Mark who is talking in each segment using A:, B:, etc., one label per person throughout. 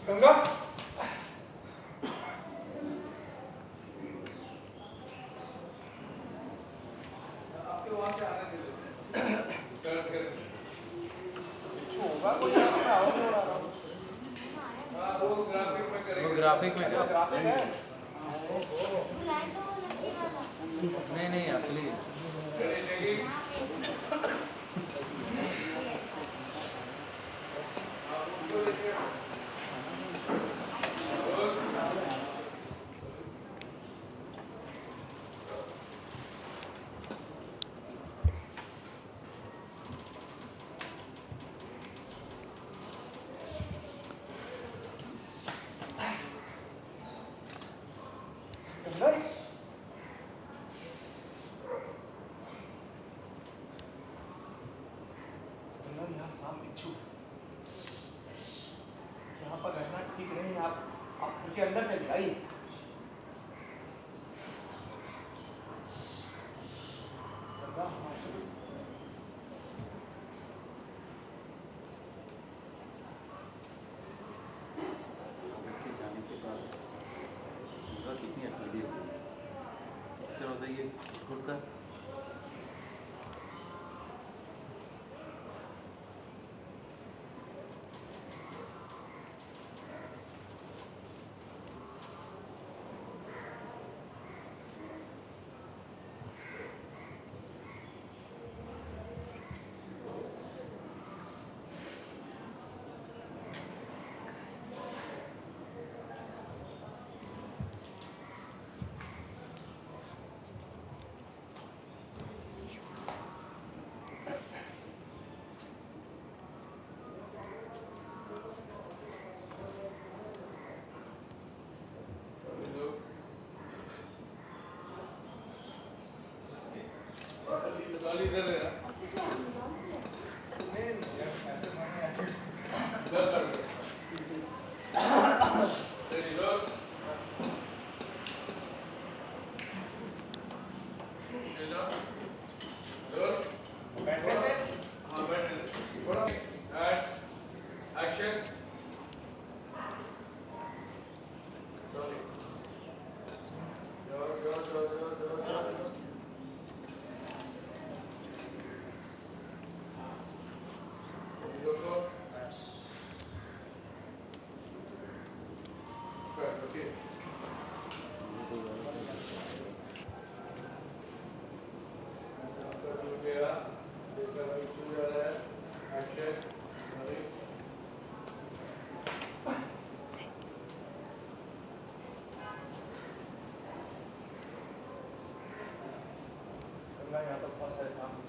A: गंगा आपके वहां से आने दे होगा कोई
B: ग्राफिक में
A: ग्राफिक है
B: नहीं असली
A: यहाँ पर रहना ठीक नहीं। आप घर के अंदर चलिए, आइए।
B: जाने के बाद कितनी अकेली हो गई, इस तरह से ये घुटकर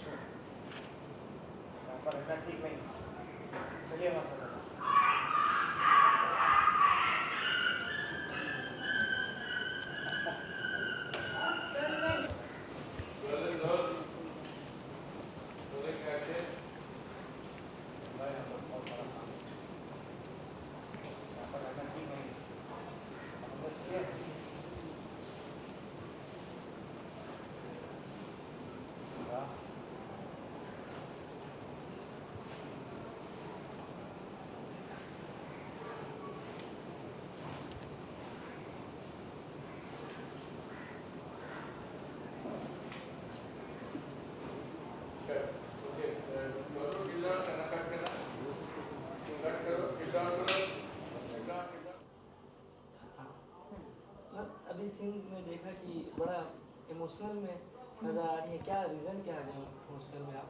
A: अच्छा, यहाँ पर रहना ठीक नहीं। चलिए हमारे साथ।
C: अभी सीन में देखा कि बड़ा इमोशनल में नजर आ रही है, क्या रीज़न क्या है इमोशनल में आप?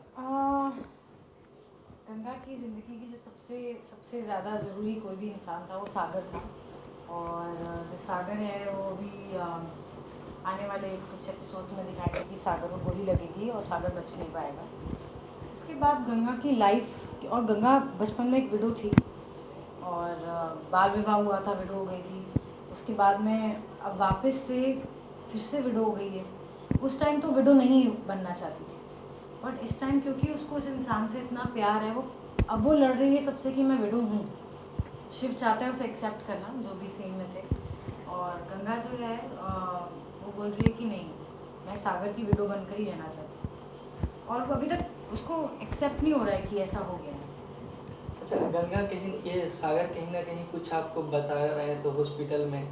D: गंगा की ज़िंदगी की जो सबसे ज़्यादा ज़रूरी कोई भी इंसान था वो सागर था। और जो सागर है वो भी आने वाले कुछ एपिसोड्स में दिखाएंगे कि सागर को गोली लगेगी और सागर बच नहीं पाएगा। उसके बाद गंगा की लाइफ, और गंगा बचपन में एक विडो थी और बाल विवाह हुआ था, विडो हो गई थी। उसके बाद में अब वापस से फिर से विडो हो गई है। उस टाइम तो विडो नहीं बनना चाहती थी, बट इस टाइम क्योंकि उसको उस इंसान से इतना प्यार है, वो लड़ रही है सबसे कि मैं विडो हूँ। शिव चाहता है उसे एक्सेप्ट करना, जो भी सीन में थे। और गंगा जो है वो बोल रही है कि नहीं, मैं सागर की विडो बनकर ही रहना चाहती हूँ। और वो अभी तक उसको एक्सेप्ट नहीं हो रहा है कि ऐसा हो गया है।
C: अच्छा, गंगा कहीं, ये सागर कहीं ना कहीं कुछ आपको बता रहे हैं तो हॉस्पिटल में,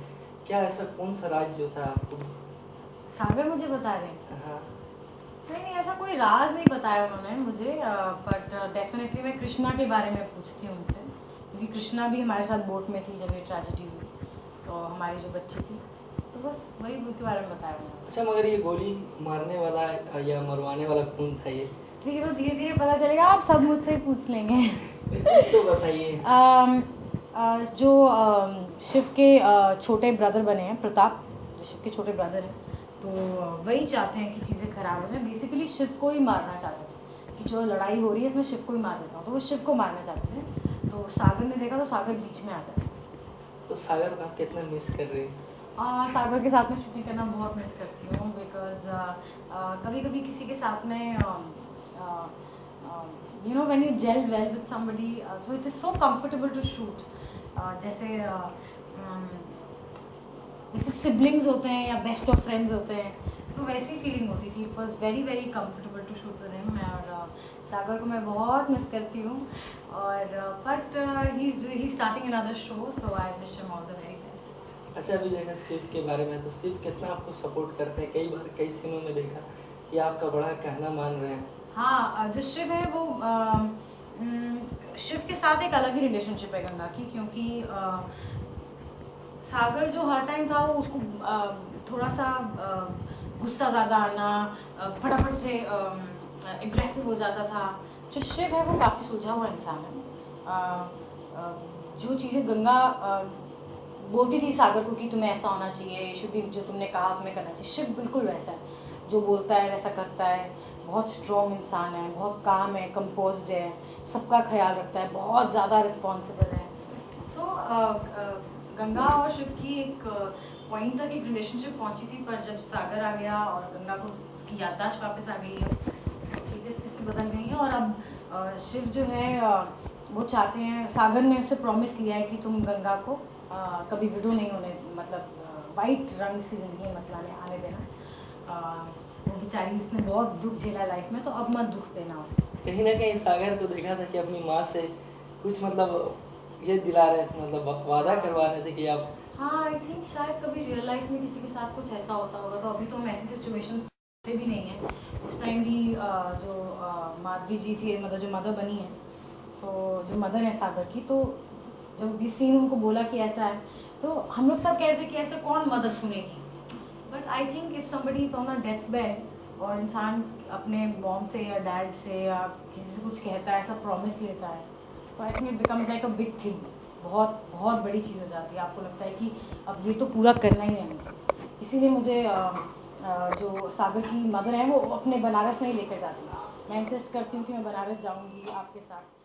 C: क्या ऐसा कौन सा राज जो था आपको?
D: सागर मुझे बता रहे हैं?
C: हाँ।
D: नहीं, ऐसा कोई राज नहीं बताया उन्होंने मुझे, बट डेफिनेटली मैं कृष्णा के बारे में पूछती हूँ उनसे, क्योंकि कृष्णा भी हमारे साथ बोट में थी जब ये ट्रेजेडी हुई, तो हमारी जो बच्ची थी, तो बस वही के बारे में बताया उन्होंने।
C: अच्छा, मगर ये गोली मारने वाला या मरवाने वाला कौन था ये?
D: ठीक है, तो धीरे धीरे पता चलेगा, आप सब मुझसे ही पूछ लेंगे।
C: कुछ तो बताइए।
D: जो शिव के छोटे ब्रदर बने हैं, प्रताप, जो शिव के छोटे ब्रदर हैं, तो वही चाहते हैं कि चीज़ें खराब हो जाए। बेसिकली शिव को ही मारना चाहते थे कि जो लड़ाई हो रही है इसमें शिव को ही मार देता हूँ, तो वो शिव को मारना चाहते थे। तो सागर ने देखा तो सागर बीच में आ जाता।
C: तो सागर को आप कितना मिस कर रहे हैं?
D: सागर के साथ में शूटिंग करना बहुत मिस करती हूँ, बिकॉज कभी कभी किसी के साथ में you know, when you gel well with somebody, so it is so comfortable to shoot. जैसे सिबलिंग्स होते हैं या बेस्ट ऑफ फ्रेंड्स होते हैं, तो वैसी फीलिंग होती थी। It was very very comfortable to shoot with him. और सागर को मैं बहुत मिस करती हूँ, और but he starting another show, so I wish him all the very best.
C: अच्छा, अभी देखा शिव के बारे में, तो शिव कितना आपको सपोर्ट करते हैं? कई बार कई सीनों में देखा कि आपका बड़ा कहना मान रहे हैं।
D: हाँ, जो शिव है वो शिव के साथ एक अलग ही रिलेशनशिप है गंगा की, क्योंकि सागर जो हर टाइम था वो उसको थोड़ा सा गुस्सा ज़्यादा आना, फटाफट से एग्रेसिव हो जाता था। जो शिव है वो काफ़ी सुलझा हुआ इंसान है। जो चीज़ें गंगा बोलती थी सागर को कि तुम्हें ऐसा होना चाहिए, शिव भी जो तुमने कहा तुम्हें करना चाहिए, शिव बिल्कुल वैसा है, जो बोलता है वैसा करता है। बहुत स्ट्रॉन्ग इंसान है, बहुत काम है, कंपोज्ड है, सबका ख्याल रखता है, बहुत ज़्यादा रिस्पॉन्सिबल है। सो गंगा और शिव की एक पॉइंट तक एक रिलेशनशिप पहुंची थी, पर जब सागर आ गया और गंगा को उसकी याददाश्त वापस आ गई है, चीज़ें फिर से बदल गई हैं। और अब शिव जो है वो चाहते हैं, सागर ने उससे प्रॉमिस लिया है कि तुम गंगा को कभी विडो नहीं होने, मतलब वाइट रंग इसकी ज़िंदगी में मत आने देना। वो बेचारी, उसने बहुत दुख झेला लाइफ में, तो अब मत दुख देना उसे।
C: कहीं ना कहीं सागर को देखा था कि अपनी माँ से कुछ मतलब ये दिला रहे थे, मतलब वादा करवा रहे थे कि आप।
D: हाँ, आई थिंक शायद कभी रियल लाइफ में किसी के साथ कुछ ऐसा होता होगा, तो अभी तो हम ऐसी सिचुएशन भी नहीं है। उस टाइम भी जो माधवी जी थी, मतलब जो मदर बनी है, तो जो मदर है सागर की, तो जब भी सीन उनको बोला कि ऐसा है, तो हम लोग सब कह रहे थे कि ऐसे कौन मदर सुनेगी। But I think if somebody is on a death bed और इंसान अपने मॉम से या डैड से या किसी से कुछ कहता है, ऐसा प्रॉमिस लेता है, so I think it becomes like a big thing. बहुत बहुत बड़ी चीज़ हो जाती है, आपको लगता है कि अब ये तो पूरा करना ही है मुझे। इसीलिए मुझे जो सागर की मदर हैं वो अपने बनारस नहीं लेकर जाती। मैं इंसिस्ट करती हूँ कि मैं बनारस जाऊँगी आपके साथ।